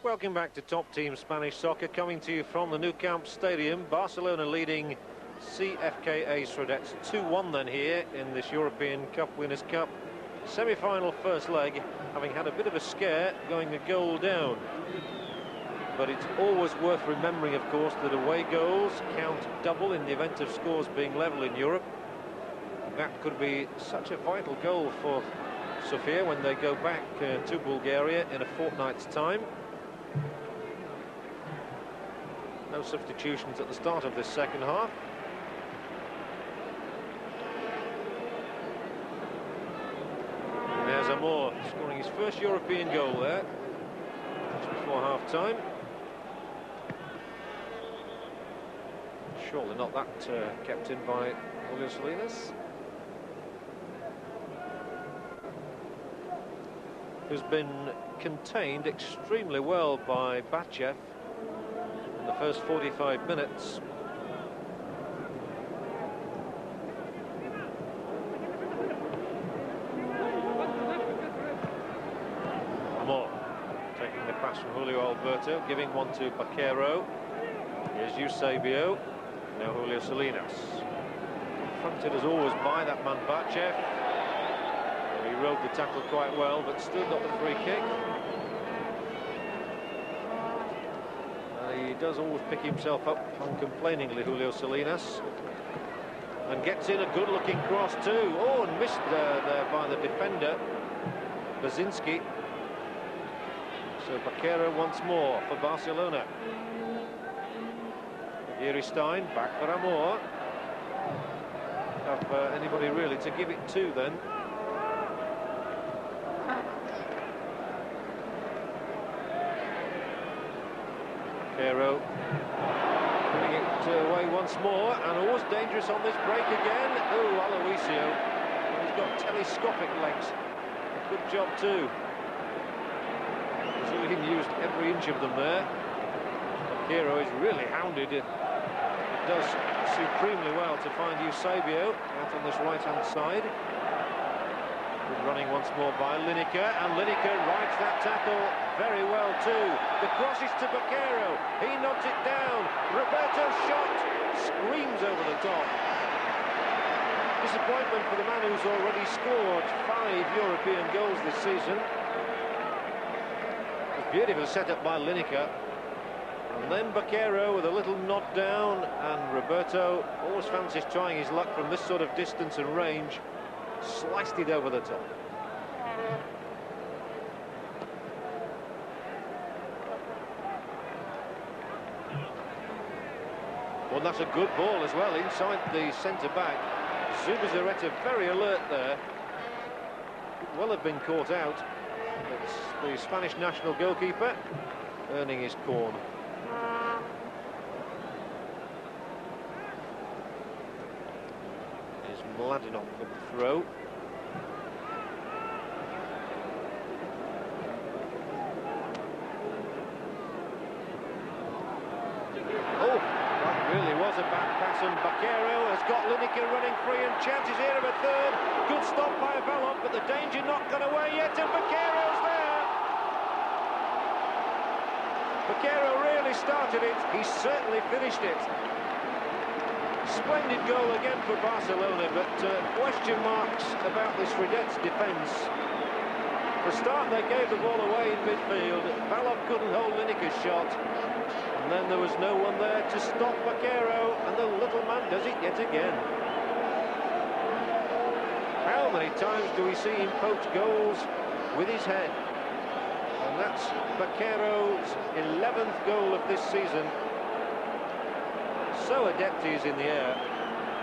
Welcome back to Top Team Spanish Soccer, coming to you from the Nou Camp Stadium. Barcelona leading CSKA Sofia 2-1 then here in this European Cup Winners' Cup semi-final first leg, having had a bit of a scare going a goal down. But it's always worth remembering, of course, that away goals count double in the event of scores being level in Europe. That could be such a vital goal for Sofia when they go back to Bulgaria in a fortnight's time. No substitutions at the start of this second half. There's Amor scoring his first European goal there just before half-time. Surely not that kept in by Salinas, who's been contained extremely well by Batchev in the first 45 minutes. Amor taking the pass from Julio Alberto, giving one to Baquero. Here's Eusebio, now Julio Salinas. Confronted as always by that man Batchev. He rode the tackle quite well, but still got the free kick. He does always pick himself up uncomplainingly, Julio Salinas, and gets in a good-looking cross too. Oh, and missed there by the defender, Basinski. So Baquero once more for Barcelona. Giri Stein back for Amor. Have anybody really to give it to then? Baquero putting it away once more, and always dangerous on this break again. Oh, Aloisio, he's got telescopic legs. A good job too. Brazilian used every inch of them there. Baquero is really hounded. It does supremely well to find Eusebio out on this right-hand side. Good running once more by Lineker, and Lineker rides that tackle very well too. The cross is to Baquero. He nods it down. Roberto's shot screams over the top. Disappointment for the man who's already scored 5 European goals this season. It was beautiful setup by Lineker. And then Baquero with a little nod down, and Roberto always fancies trying his luck from this sort of distance and range. Sliced it over the top. Well, that's a good ball as well, inside the centre-back. Zubizarreta very alert there. Could well have been caught out. It's the Spanish national goalkeeper earning his corn. Here's Mladinov with the throw. A back pass, and Baquero has got Lineker running free, and chances here of a third. Good stop by Velov, but the danger not gone away yet, and Baquero's there. Baquero really started it. He certainly finished it. Splendid goal again for Barcelona, but question marks about this Redet's defence. For a start, they gave the ball away in midfield. Velov couldn't hold Lineker's shot. And then there was no one there to stop Baquero, and the little man does it yet again. How many times do we see him poach goals with his head? And that's Baquero's 11th goal of this season. So adept he is in the air.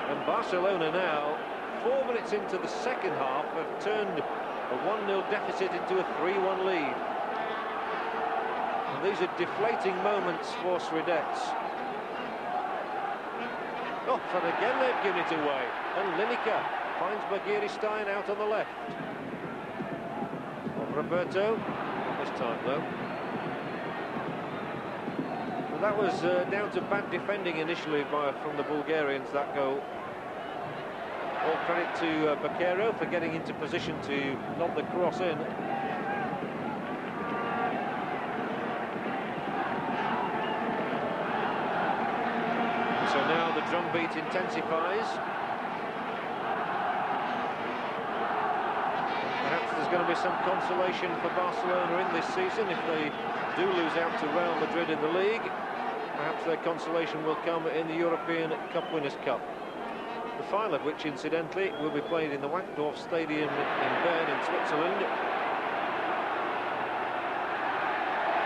And Barcelona now, 4 minutes into the second half, have turned a 1-0 deficit into a 3-1 lead. These are deflating moments for Sredets. Oh, and again they've given it away. And Lineker finds Giri Stein out on the left. Roberto, this time though. Well, that was down to bad defending initially from the Bulgarians, that goal. All credit to Baquero for getting into position to knock the cross in. drumbeat intensifies. Perhaps there's going to be some consolation for Barcelona in this season if they do lose out to Real Madrid in the league. Perhaps their consolation will come in the European Cup Winners' Cup. The final of which, incidentally, will be played in the Wankdorf Stadium in Bern in Switzerland.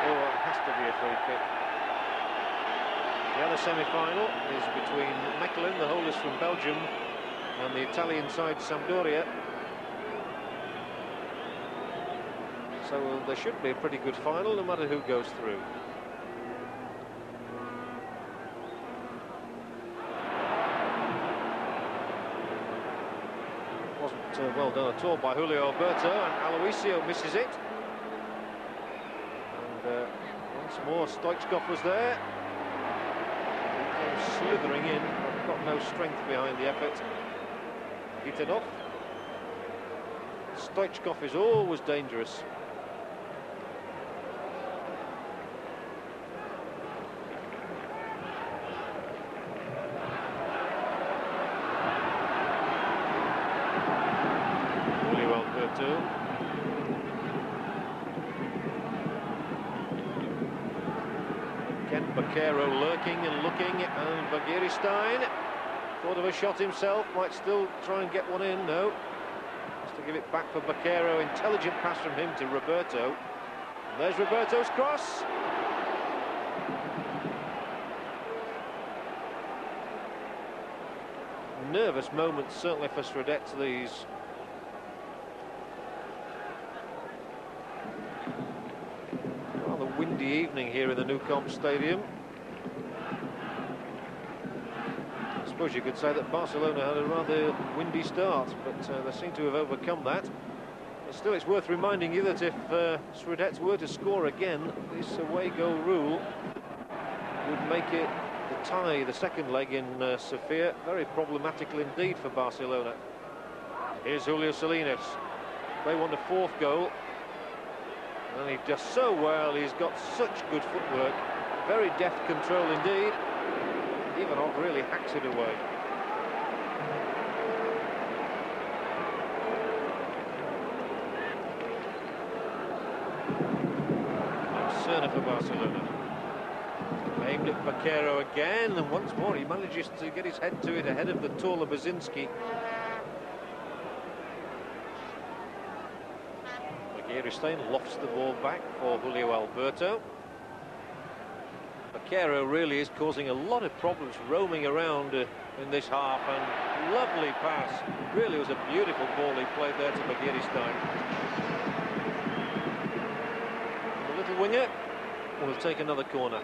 Oh, it has to be a free kick. The other semi-final is between Mechelen, the holders from Belgium, and the Italian side Sampdoria. So there should be a pretty good final, no matter who goes through. Wasn't well done at all by Julio Alberto, and Aloisio misses it. And once more, Stoichkov was there. He came slithering in, but got no strength behind the effort. Gitanov. Stoichkov is always dangerous. Bakero lurking and looking, and Bagirstein thought of a shot himself, might still try and get one in. No, has to give it back for Bakero. Intelligent pass from him to Roberto. And there's Roberto's cross. Nervous moments certainly for Sredet, these. Windy evening here in the Nou Camp Stadium. I suppose you could say that Barcelona had a rather windy start, but they seem to have overcome that. But still, it's worth reminding you that if Sredet were to score again, this away goal rule would make it the tie, the second leg in Sofia, very problematical indeed for Barcelona. Here's Julio Salinas. They want a fourth goal. And he does so well, he's got such good footwork, very deft control indeed. Ivanov really hacks it away. Cerner for Barcelona. Aimed at Bakero again, and once more he manages to get his head to it ahead of the taller Baczynski. Bagirstein lofts the ball back for Julio Alberto. Bakero really is causing a lot of problems roaming around in this half, and lovely pass. Really was a beautiful ball he played there to Bagirstein. The little winger will take another corner.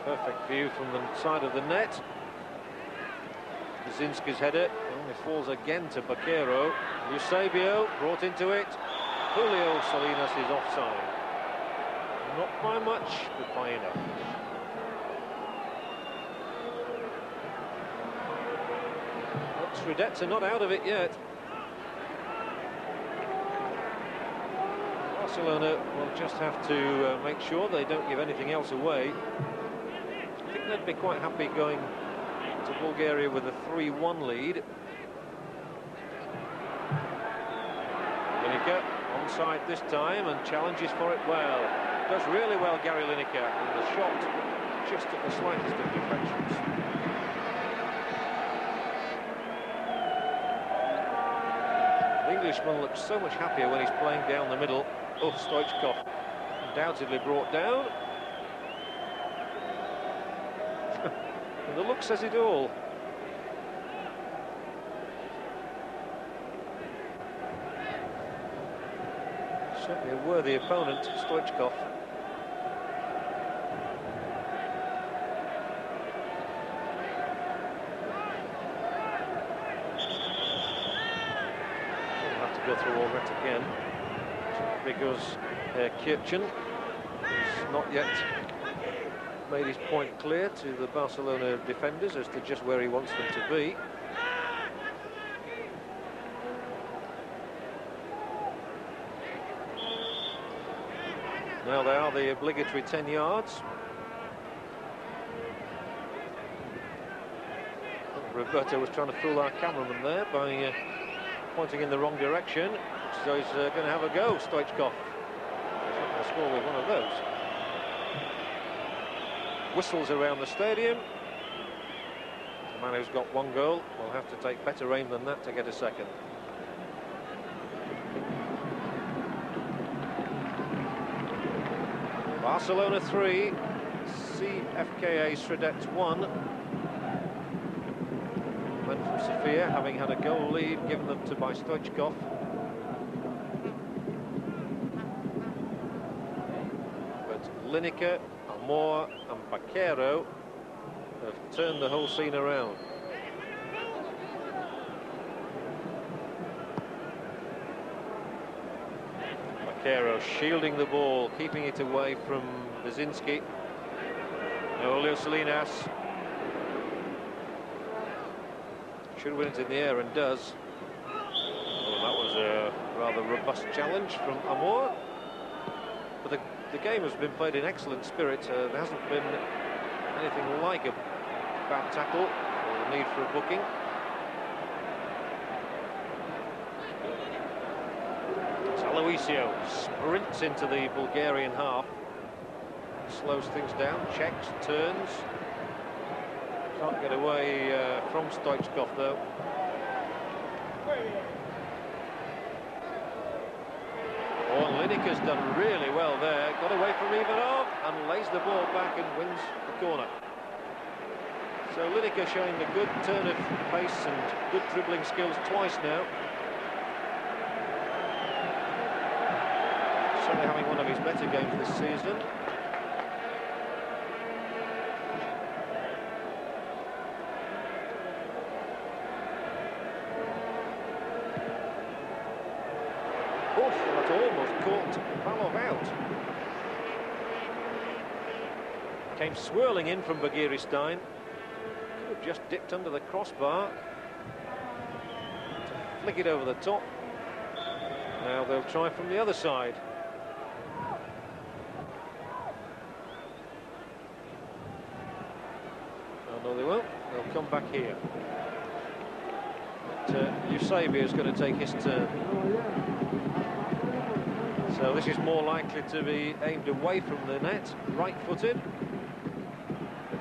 Perfect view from the side of the net. Baczynski's header only falls again to Bakero. Eusebio brought into it. Julio Salinas is offside. Not by much, but by enough. But Sredets are not out of it yet. Barcelona will just have to make sure they don't give anything else away. I think they'd be quite happy going to Bulgaria with a 3-1 lead. Lineker onside this time and challenges for it well. Does really well, Gary Lineker, and the shot just at the slightest of deflections. The Englishman looks so much happier when he's playing down the middle. Oh, Stoichkov undoubtedly brought down. And the look says it all. Certainly a worthy opponent, Stoichkov. We'll have to go through all that again, because Kirchen is not yet made his point clear to the Barcelona defenders as to just where he wants them to be. Now they are the obligatory 10 yards. Roberto was trying to fool our cameraman there by pointing in the wrong direction. So he's going to have a go, Stoichkov. He's not going to score with one of those. Whistles around the stadium. The man who's got one goal will have to take better aim than that to get a second. Barcelona 3, CSKA Sofia 1. Men from Sofia, having had a goal lead given them to by Stoichkov. But Lineker, Amor and Baquero have turned the whole scene around. Baquero shielding the ball, keeping it away from Basinski. Julio Salinas should win it in the air and does. Well, that was a rather robust challenge from Amor. But the game has been played in excellent spirit. There hasn't been anything like a bad tackle or the need for a booking. Aloisio sprints into the Bulgarian half, slows things down, checks, turns. Can't get away from Stoichkov though. Oh, and Lineker's done really well there. Got away from Ivanov and lays the ball back and wins the corner. So Lineker showing the good turn of pace and good dribbling skills twice now. Certainly having one of his better games this season. Oof, that almost caught Valov out. Came swirling in from Bagiristain. Could have just dipped under the crossbar to flick it over the top. Now they'll try from the other side. Oh, no, they won't. They'll come back here. But Eusebio is going to take his turn. So this is more likely to be aimed away from the net, right-footed.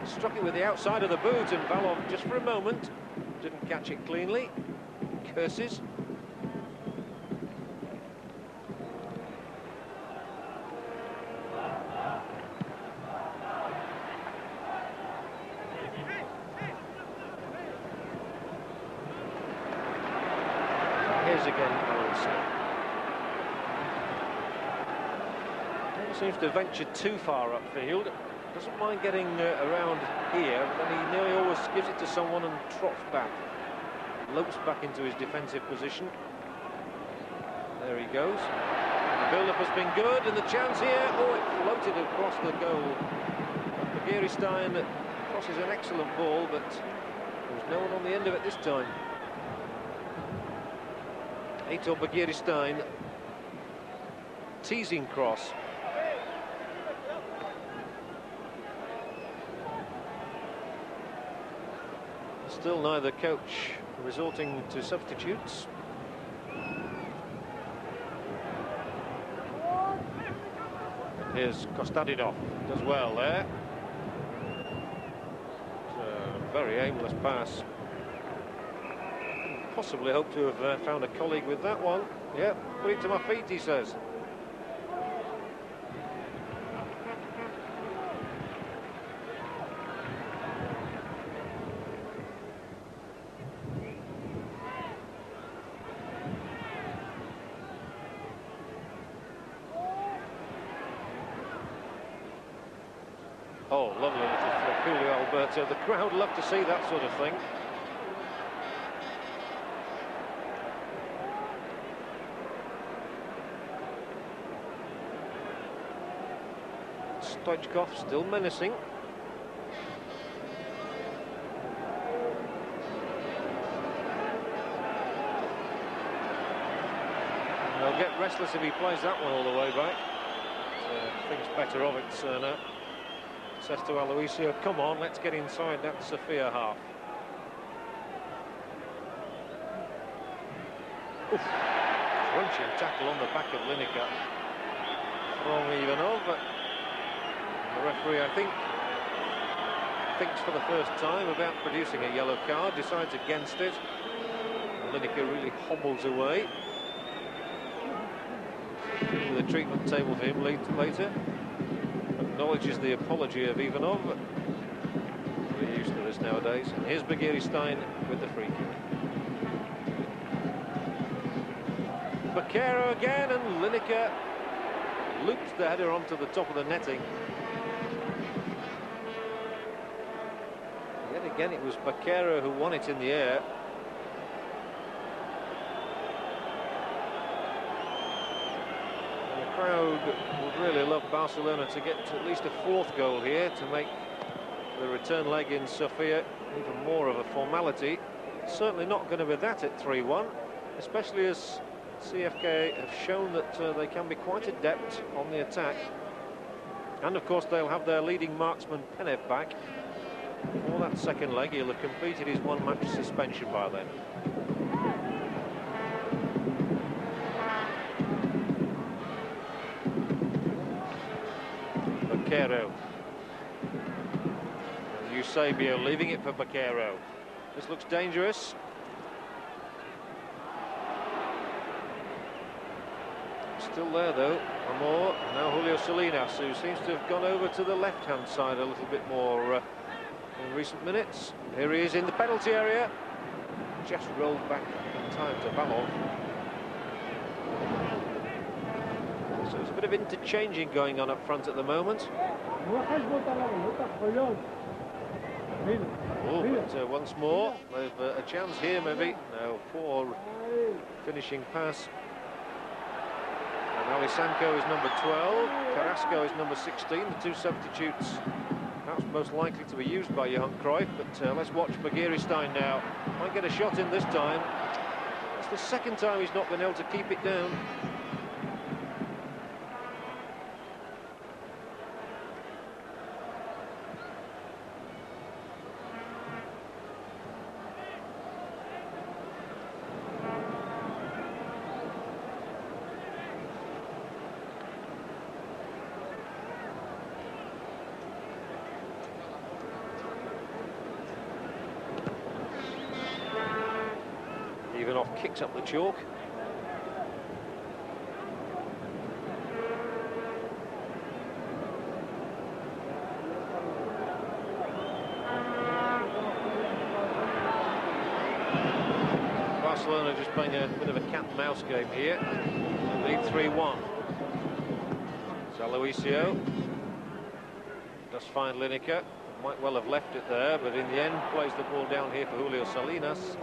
Struck it with the outside of the boot, and Valov, just for a moment, didn't catch it cleanly. Curses. Here's again Alonso. Seems to venture too far upfield. Doesn't mind getting around here, but then he nearly always gives it to someone and trots back. Lopes back into his defensive position. There he goes. The build-up has been good, and the chance here. Oh, it floated across the goal. Bagiristain crosses an excellent ball, but there's no one on the end of it this time. Aitor Bagiristain. Teasing cross. Still neither coach resorting to substitutes. Here's Kostadinov, does well there. It's a very aimless pass. Possibly hope to have found a colleague with that one. Yeah, put it to my feet, he says. Oh, lovely little flick, Julio Alberto. The crowd love to see that sort of thing. Stoichkov still menacing. They'll get restless if he plays that one all the way back. Thinks better of it, Cerner. Says to Aloisio, come on, let's get inside that Sofia half. Oof. Crunching tackle on the back of Lineker from Ivanov. The referee, I think, thinks for the first time about producing a yellow card, decides against it. Lineker really hobbles away. The treatment table for him later. Acknowledges the apology of Ivanov. We're used to this nowadays. And here's Bagheeri-Stein with the free kick. Baquero again, and Lineker loops the header onto the top of the netting. Yet again, it was Baquero who won it in the air. The crowd would really love Barcelona to get to at least a fourth goal here to make the return leg in Sofia even more of a formality. It's certainly not going to be that at 3-1, especially as CFKA have shown that they can be quite adept on the attack. And of course they'll have their leading marksman Penev back for that second leg. He'll have completed his one-match suspension by then. Baquero. Eusebio leaving it for Baquero. This looks dangerous. Still there though, Amor, now Julio Salinas, who seems to have gone over to the left-hand side a little bit more in recent minutes. Here he is in the penalty area. Just rolled back in time to Valov. So there's a bit of interchanging going on up front at the moment. Oh, but once more, they've a chance here maybe. Now, poor finishing pass. And Alisanko is number 12, Carrasco is number 16, the two substitutes perhaps most likely to be used by Johan Cruyff. But let's watch Bagheeri-Stein now. Might get a shot in this time. It's the second time he's not been able to keep it down. Ivanov kicks up the chalk. Barcelona just playing a bit of a cat and mouse game here. Lead 3-1. Aloisio does find Lineker. Might well have left it there, but in the end plays the ball down here for Julio Salinas.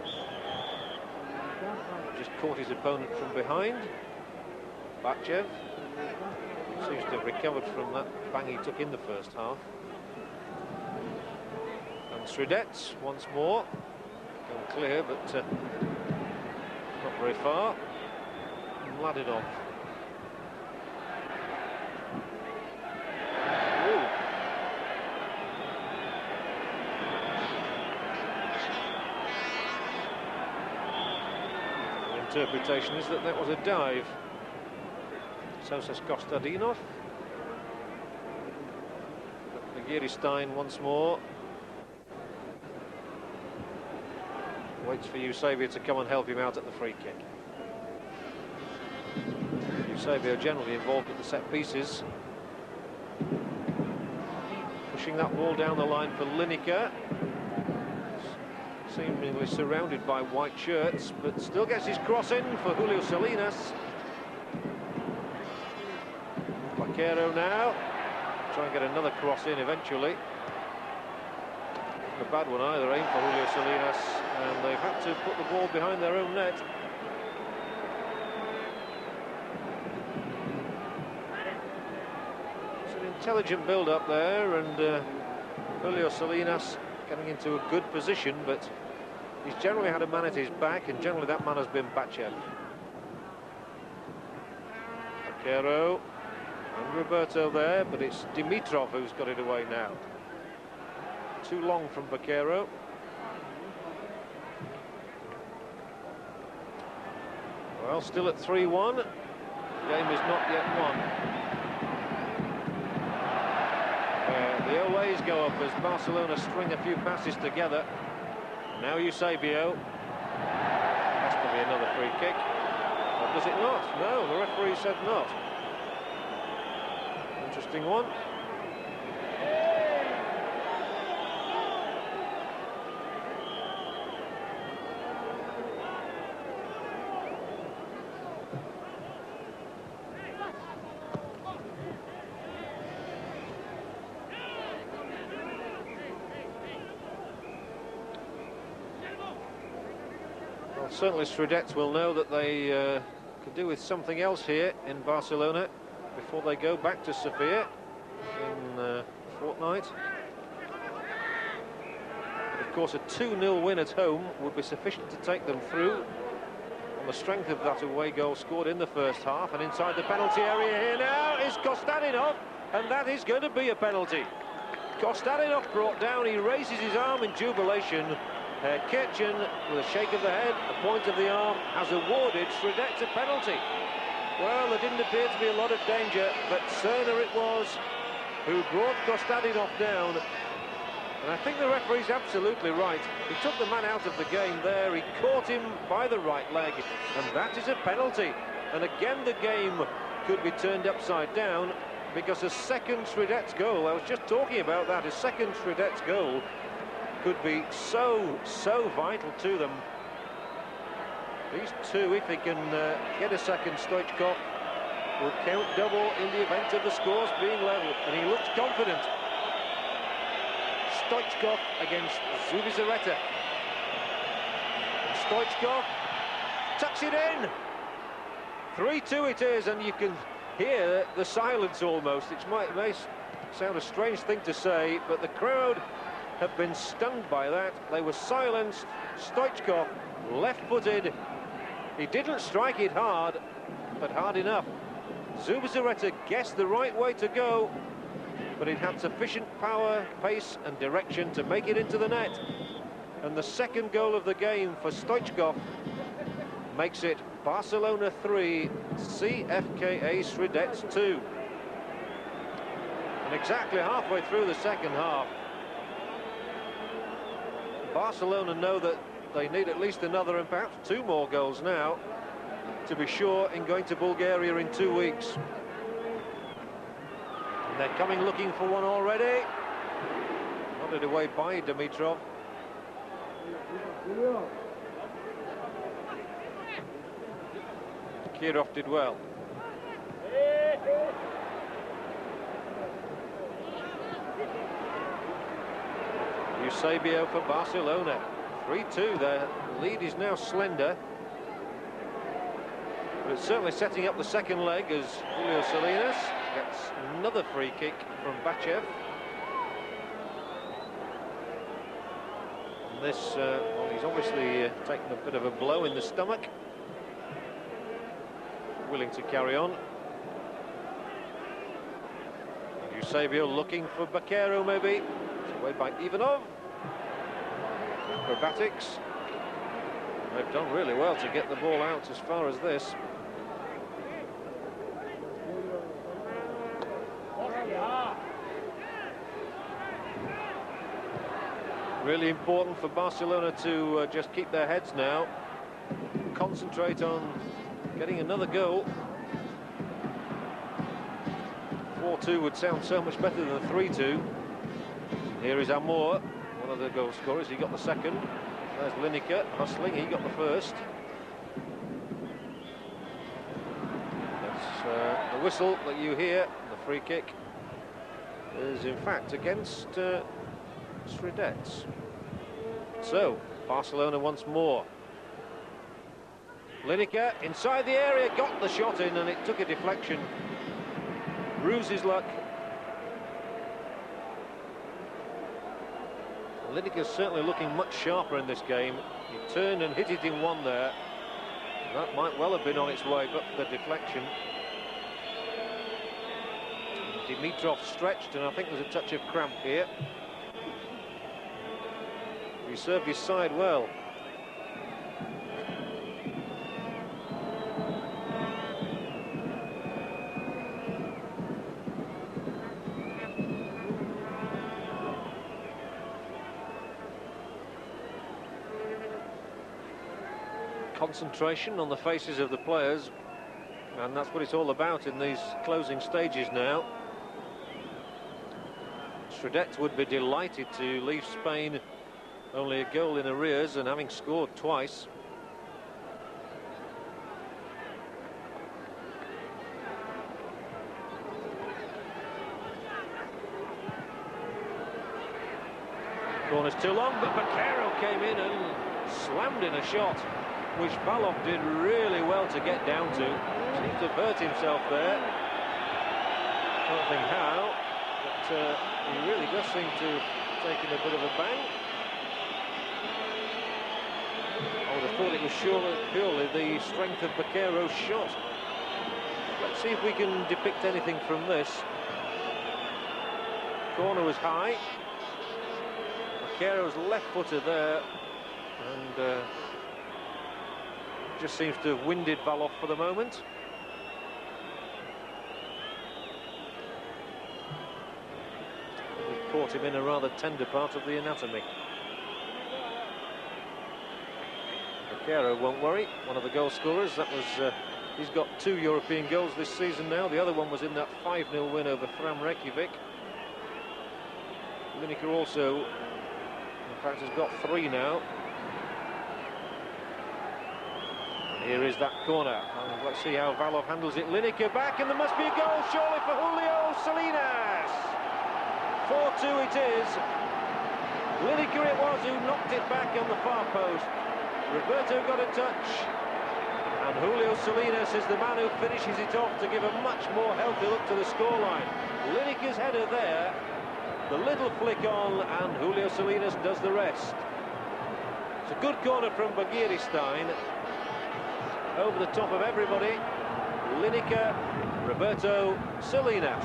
Just caught his opponent from behind. Bachev seems to have recovered from that bang he took in the first half. And Sredets once more. Gone clear, but not very far. Mladinov. Interpretation is that that was a dive. So says Kostadinov. Bagheeri-Stein once more. Waits for Eusebio to come and help him out at the free kick. Eusebio generally involved at the set pieces. Pushing that ball down the line for Lineker. Seemingly surrounded by white shirts, but still gets his cross in for Julio Salinas. Baquero now. Try and get another cross in eventually. Not a bad one either, aim for Julio Salinas, and they've had to put the ball behind their own net. It's an intelligent build-up there, and Julio Salinas getting into a good position, but he's generally had a man at his back, and generally that man has been Bachev. Baquero, And Roberto there, but it's Dimitrov who's got it away now. Too long from Vaquero. Well, still at 3-1. Game is not yet won. The Olays go up as Barcelona string a few passes together. Now Eusebio. Has to be another free kick. Or does it not? No, the referee said not. Interesting one. Well, certainly Sredets will know that they could do with something else here in Barcelona before they go back to Sofia in a fortnight. Of course, a 2-0 win at home would be sufficient to take them through on the strength of that away goal scored in the first half. And inside the penalty area here now is Kostadinov, and that is going to be a penalty. Kostadinov brought down, he raises his arm in jubilation. Ketchen, with a shake of the head, a point of the arm, has awarded Sredets a penalty. Well, there didn't appear to be a lot of danger, but Cerner it was who brought Kostadinov down. And I think the referee's absolutely right. He took the man out of the game there, he caught him by the right leg, and that is a penalty. And again, the game could be turned upside down, because a second Sredets goal, I was just talking about that, a second Sredets goal could be so vital to them. These two, if they can get a second, Stoichkov will count double in the event of the scores being level, and he looks confident. Stoichkov against Zubizarreta. Stoichkov tucks it in. 3-2 it is, and you can hear the silence almost. It may sound a strange thing to say, but the crowd have been stunned by that. They were silenced. Stoichkov, left-footed. He didn't strike it hard, but hard enough. Zubizarreta guessed the right way to go, but it had sufficient power, pace and direction to make it into the net. And the second goal of the game for Stoichkov makes it Barcelona 3, CSKA Sofia 2. And exactly halfway through the second half, Barcelona know that they need at least another and perhaps two more goals now to be sure in going to Bulgaria in 2 weeks. And they're coming looking for one already. Nodded away by Dimitrov. Kirov did well. Eusebio for Barcelona. 3-2, their lead is now slender. But it's certainly setting up the second leg as Julio Salinas gets another free kick from Bachev. And this, well, he's obviously taken a bit of a blow in the stomach. Willing to carry on. Eusebio looking for Vaquero maybe. It's away by Ivanov. Acrobatics. They've done really well to get the ball out as far as this. Really important for Barcelona to just keep their heads now. Concentrate on getting another goal. 4-2 would sound so much better than 3-2. Here is Amor, one of the goal scorers. He got the second. There's Lineker hustling. He got the first. That's the whistle that you hear. The free kick is in fact against Sredets. So Barcelona once more. Lineker inside the area, got the shot in, and it took a deflection. Ruse his luck. Lineker's certainly looking much sharper in this game. He turned and hit it in one there. That might well have been on its way, but the deflection. Dimitrov stretched, and I think there's a touch of cramp here. He served his side well. Concentration on the faces of the players, and that's what it's all about in these closing stages now. Stradets would be delighted to leave Spain only a goal in arrears, and having scored twice. Corner's too long, but Vaquero came in and slammed in a shot, which Valov did really well to get down to. Seemed to have hurt himself there. Can't think how, but he really does seem to have taken a bit of a bang. I would have thought it was purely the strength of Vaquero's shot. Let's see if we can depict anything from this. Corner was high. Vaquero's left-footer there, and just seems to have winded Valov for the moment. We've caught him in a rather tender part of the anatomy. Vaquero won't worry, one of the goal scorers. That was he's got 2 European goals this season now. The other one was in that 5-0 win over Fram Reykjavik. Lineker also, in fact, has got 3 now. Here is that corner, and let's see how Valov handles it. Lineker back, and there must be a goal, surely, for Julio Salinas. 4-2 it is. Lineker it was who knocked it back on the far post. Roberto got a touch, and Julio Salinas is the man who finishes it off to give a much more healthy look to the scoreline. Lineker's header there, the little flick on, and Julio Salinas does the rest. It's a good corner from Bagirstein. Over the top of everybody, Lineker, Roberto, Salinas.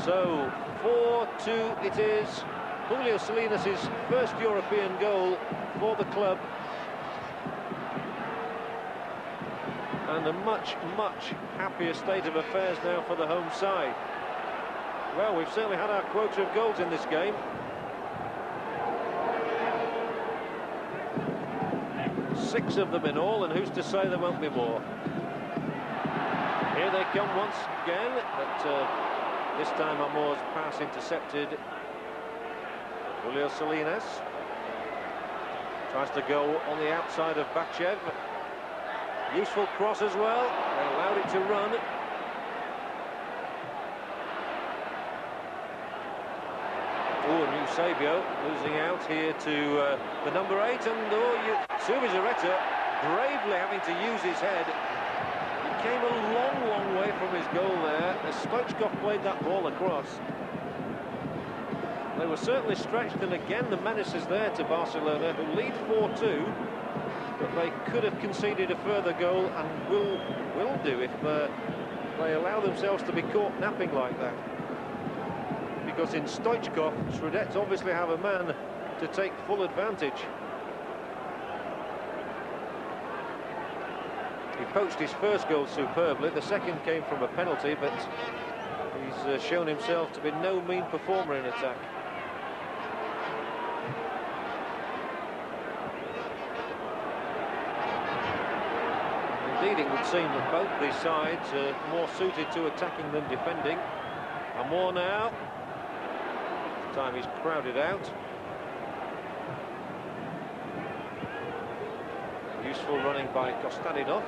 So 4-2 it is. Julio Salinas' first European goal for the club, and a much, much happier state of affairs now for the home side. Well, we've certainly had our quota of goals in this game. 6 of them in all, and who's to say there won't be more? Here they come once again, but this time Amor's pass intercepted. Julio Salinas tries to go on the outside of Bachev. Useful cross as well. They allowed it to run. Oh, and Eusebio losing out here to the number 8, and Zubizarreta bravely having to use his head. He came a long, long way from his goal there as Stoichkov played that ball across. They were certainly stretched, and again the menace is there to Barcelona, who lead 4-2, but they could have conceded a further goal, and will do if they allow themselves to be caught napping like that. Because in Stoichkov, Stradets obviously have a man to take full advantage. He poached his first goal superbly. The second came from a penalty, but he's shown himself to be no mean performer in attack. Indeed, it would seem that both these sides are more suited to attacking than defending. Amor now. This time he's crowded out. Useful running by Kostadinov.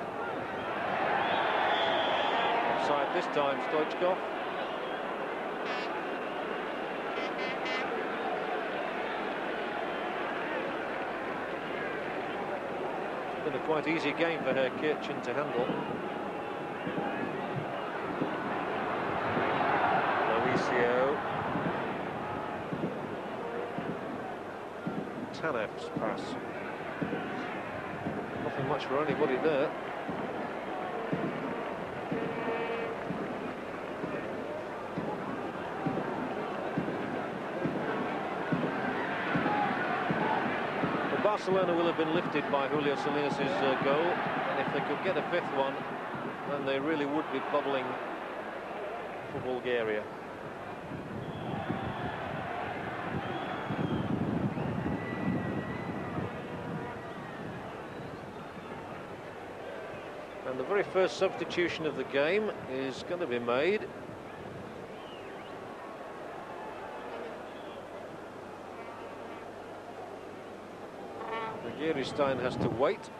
Offside this time, Stoichkov. It's been a quite easy game for Kirchen to handle. Loisio. Tanev's pass. Nothing much for anybody there. Barcelona will have been lifted by Julio Salinas' goal, and if they could get a fifth one, then they really would be bubbling for Bulgaria. And the very first substitution of the game is going to be made. Stein has to wait.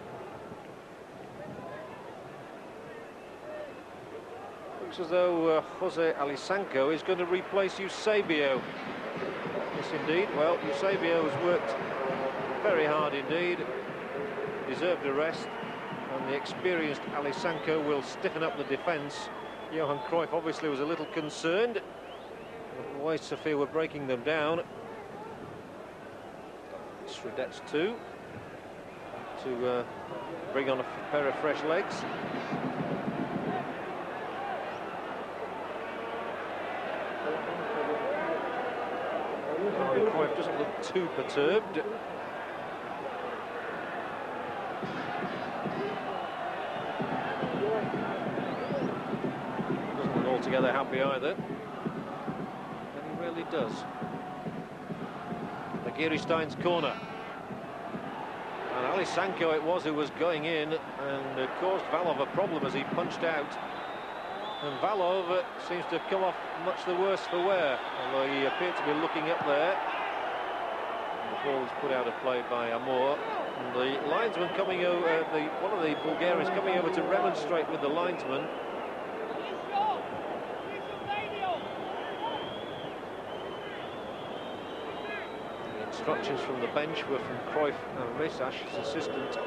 Looks as though Jose Alisanco is going to replace Eusebio. Yes, indeed. Well, Eusebio has worked very hard indeed. Deserved a rest. And the experienced Alisanco will stiffen up the defence. Johan Cruyff obviously was a little concerned. The way Sofia were breaking them down. Sredets too. To bring on a pair of fresh legs. Cruyff doesn't look too perturbed. Doesn't look altogether happy either. And he really does. Stein's corner. And Alisanco it was who was going in and caused Valov a problem as he punched out. And Valov seems to have come off much the worse for wear, although he appeared to be looking up there. And the ball is put out of play by Amor. And the linesman coming over, one of the Bulgarians coming over to remonstrate with the linesman. Instructions from the bench were from Cruyff and Resac, his assistant.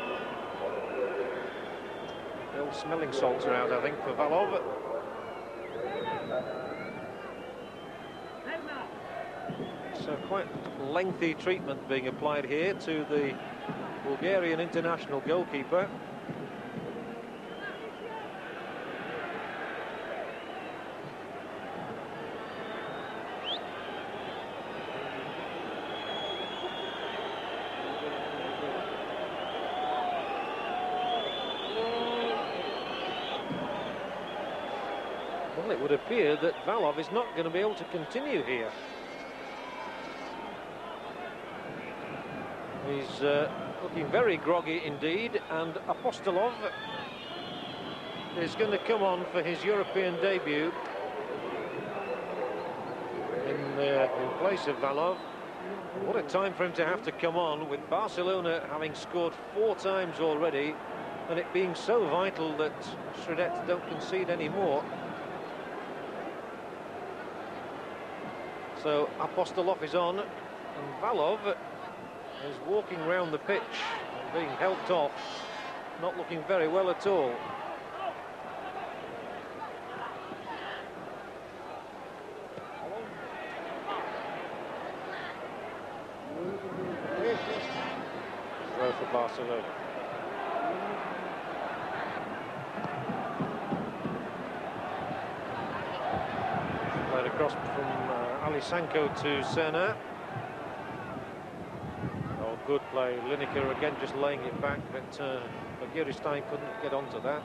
The old smelling salts are out, I think, for Valov. So quite lengthy treatment being applied here to the Bulgarian international goalkeeper. Well, it would appear that Valov is not going to be able to continue here. He's looking very groggy indeed, and Apostolov is going to come on for his European debut in place of Valov. What a time for him to have to come on, with Barcelona having scored 4 times already, and it being so vital that Sredets don't concede any more. So Apostolov is on, and Valov is walking round the pitch and being helped off, not looking very well at all. Throw for Barcelona. Played across from Alisanco to Serna. Oh, good play. Lineker again just laying it back, but Stein couldn't get onto that.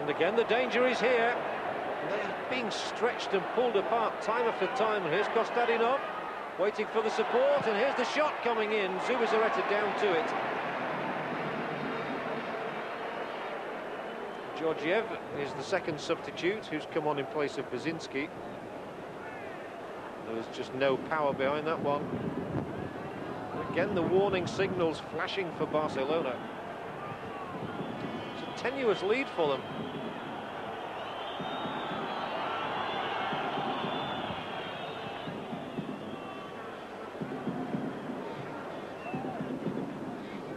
And again, the danger is here. They're being stretched and pulled apart time after time. And here's Kostadinov waiting for the support, and here's the shot coming in. Zubizarreta down to it. Georgiev is the second substitute, who's come on in place of Basinski. There's just no power behind that one. Again, the warning signals flashing for Barcelona. It's a tenuous lead for them.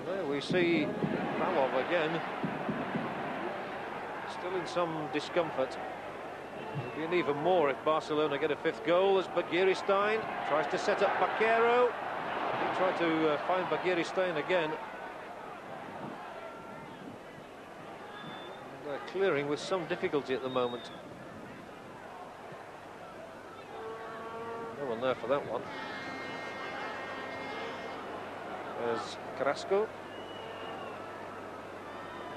There we see Valov again. Still in some discomfort. It'll be even more if Barcelona get a 5th goal, as Stein tries to set up Baquero. He tried to find Stein again. They're clearing with some difficulty at the moment. No one there for that one. There's Carrasco.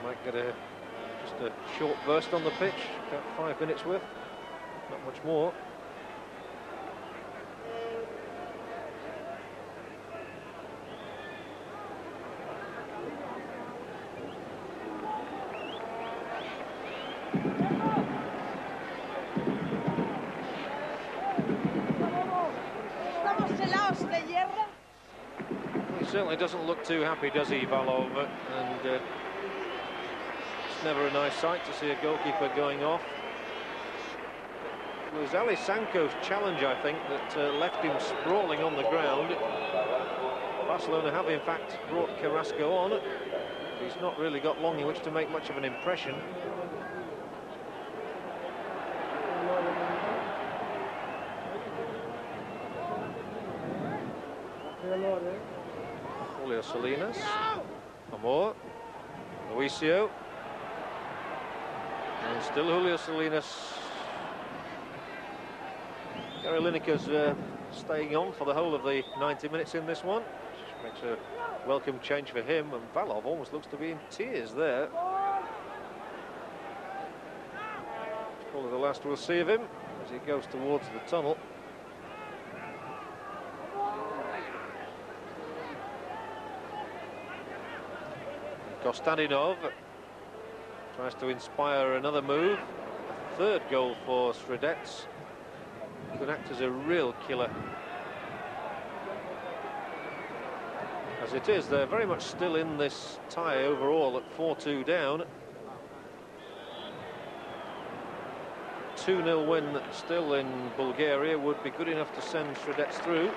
Might get just a short burst on the pitch, about 5 minutes worth, not much more. He certainly doesn't look too happy, does he, Valov? And it's never a nice sight to see a goalkeeper going off. It was Ali Sanko's challenge, I think, that left him sprawling on the ground. Barcelona have, in fact, brought Carrasco on. He's not really got long in which to make much of an impression. Julio Salinas, Amor, Luisio, and still Julio Salinas. Gary Lineker's staying on for the whole of the 90 minutes in this one, which makes a welcome change for him, and Valov almost looks to be in tears there. Probably the last we'll see of him as he goes towards the tunnel. Kostadinov tries to inspire another move. A third goal for Sredets. Could act as a real killer. As it is, they're very much still in this tie overall at 4-2 down. 2-0 win still in Bulgaria would be good enough to send Sredets through.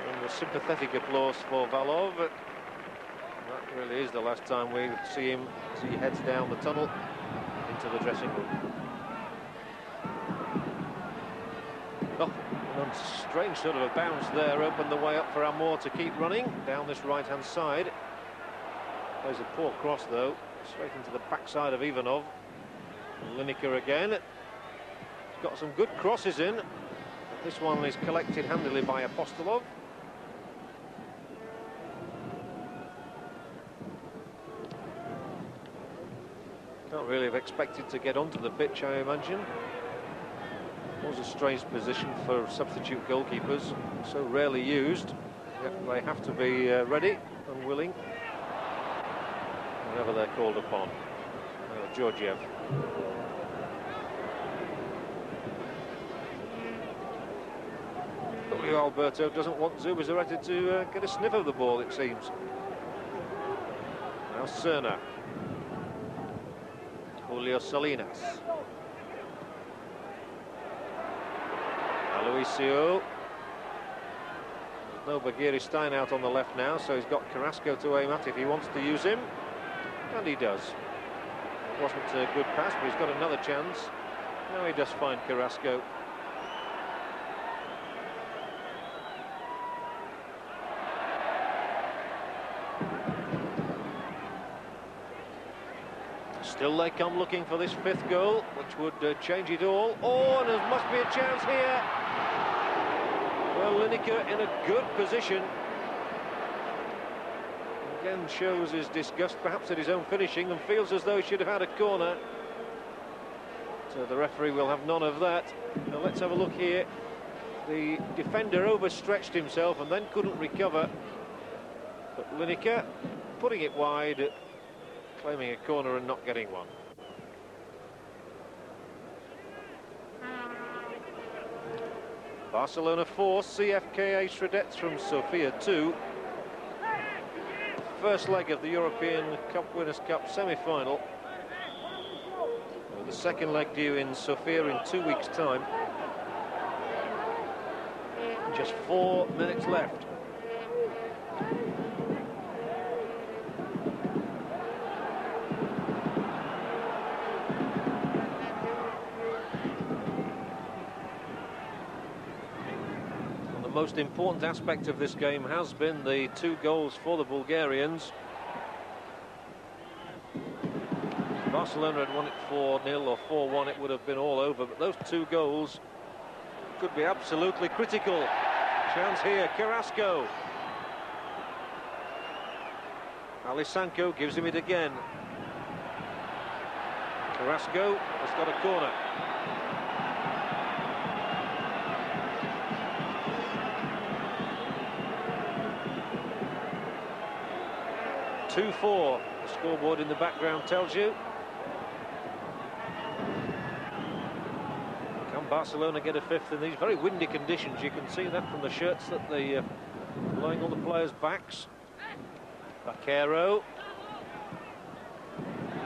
And a sympathetic applause for Valov. That really is the last time we see him as he heads down the tunnel into the dressing room. Oh, a strange sort of a bounce there, opened the way up for Amor to keep running down this right-hand side. Plays a poor cross though, straight into the backside of Ivanov. Lineker again. He's got some good crosses in. This one is collected handily by Apostolov. Can't really have expected to get onto the pitch, I imagine. It was a strange position for substitute goalkeepers, so rarely used. Yet they have to be ready and willing whenever they're called upon. Georgiev. Julio Alberto doesn't want Zubizarreta to get a sniff of the ball, it seems. Now Serna. Julio Salinas. Aloisio. No Bagheeri Stein out on the left now, so he's got Carrasco to aim at if he wants to use him. And he does. It wasn't a good pass, but he's got another chance. Now he does find Carrasco. Still they come looking for this fifth goal, which would change it all. Oh, and there must be a chance here. Well, Lineker in a good position. Again shows his disgust perhaps at his own finishing and feels as though he should have had a corner. So the referee will have none of that. Now let's have a look here. The defender overstretched himself and then couldn't recover. But Lineker putting it wide, claiming a corner and not getting one. Barcelona 4, CSKA Sofia from Sofia 2. First leg of the European Cup Winners' Cup semi-final. The second leg due in Sofia in 2 weeks' time. Just 4 minutes left. The most important aspect of this game has been the 2 goals for the Bulgarians. If Barcelona had won it 4-0 or 4-1, it would have been all over, but those 2 goals could be absolutely critical. Chance here, Carrasco. Alisanko gives him it again. Carrasco has got a corner. (2-4). The scoreboard in the background tells you. Can Barcelona get a fifth in these very windy conditions? You can see that from the shirts that they're blowing on the players' backs. Baquero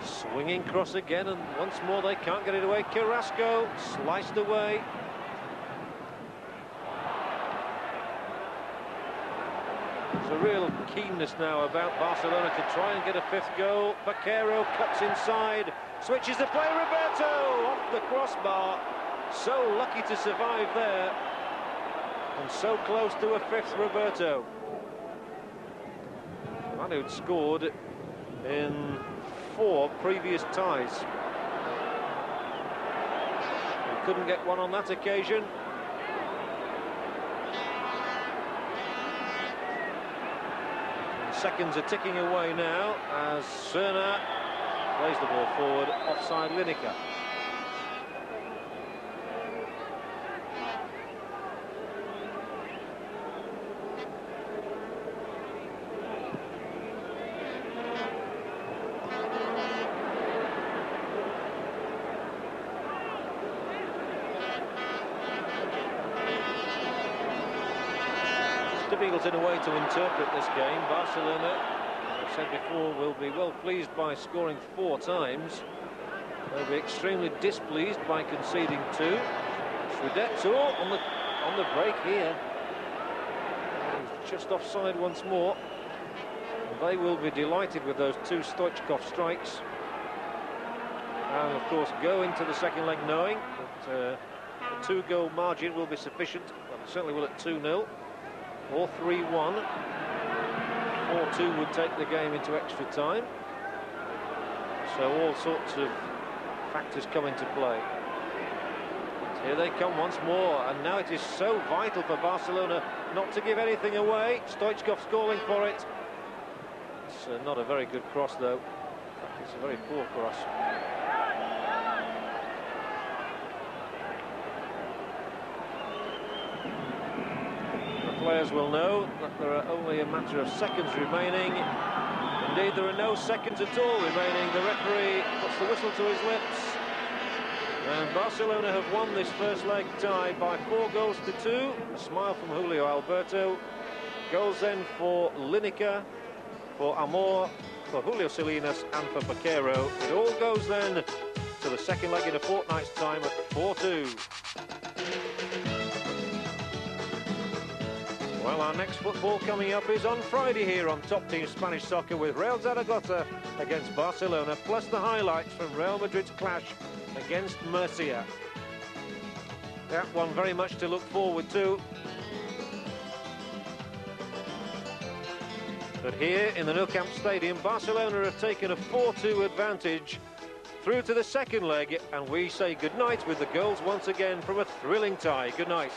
swinging cross again, and once more they can't get it away. Carrasco sliced away. There's a real keenness now about Barcelona to try and get a fifth goal. Baquero cuts inside, switches the play. Roberto off the crossbar. So lucky to survive there, and so close to a fifth. Roberto, the man who'd scored in 4 previous ties. He couldn't get one on that occasion. And seconds are ticking away now as Serna plays the ball forward, offside Lineker. Difficult in a way to interpret this game. Barcelona, as I said before, will be well pleased by scoring 4 times. They'll be extremely displeased by conceding 2. Scudetto on the break here. He's just offside once more. And they will be delighted with those 2 Stoichkov strikes. And of course go into the second leg knowing that a 2-goal margin will be sufficient. Well, it certainly will at 2-0. Or 3-1. 4-2 would take the game into extra time. So all sorts of factors come into play. But here they come once more, and now it is so vital for Barcelona not to give anything away. Stoichkov's calling for it. It's not a very good cross, though. In fact, it's a very poor cross. Players will know that there are only a matter of seconds remaining. Indeed, there are no seconds at all remaining. The referee puts the whistle to his lips, and Barcelona have won this first leg tie by 4-2. A smile from Julio Alberto. Goals then for Lineker, for Amor, for Julio Salinas and for Baquero. It all goes then to the second leg in a fortnight's time at 4-2. Well, our next football coming up is on Friday here on Top Team Spanish Soccer with Real Zaragoza against Barcelona, plus the highlights from Real Madrid's clash against Murcia. That one very much to look forward to. But here in the Nou Camp Stadium, Barcelona have taken a 4-2 advantage through to the second leg, and we say goodnight with the goals once again from a thrilling tie. Good night.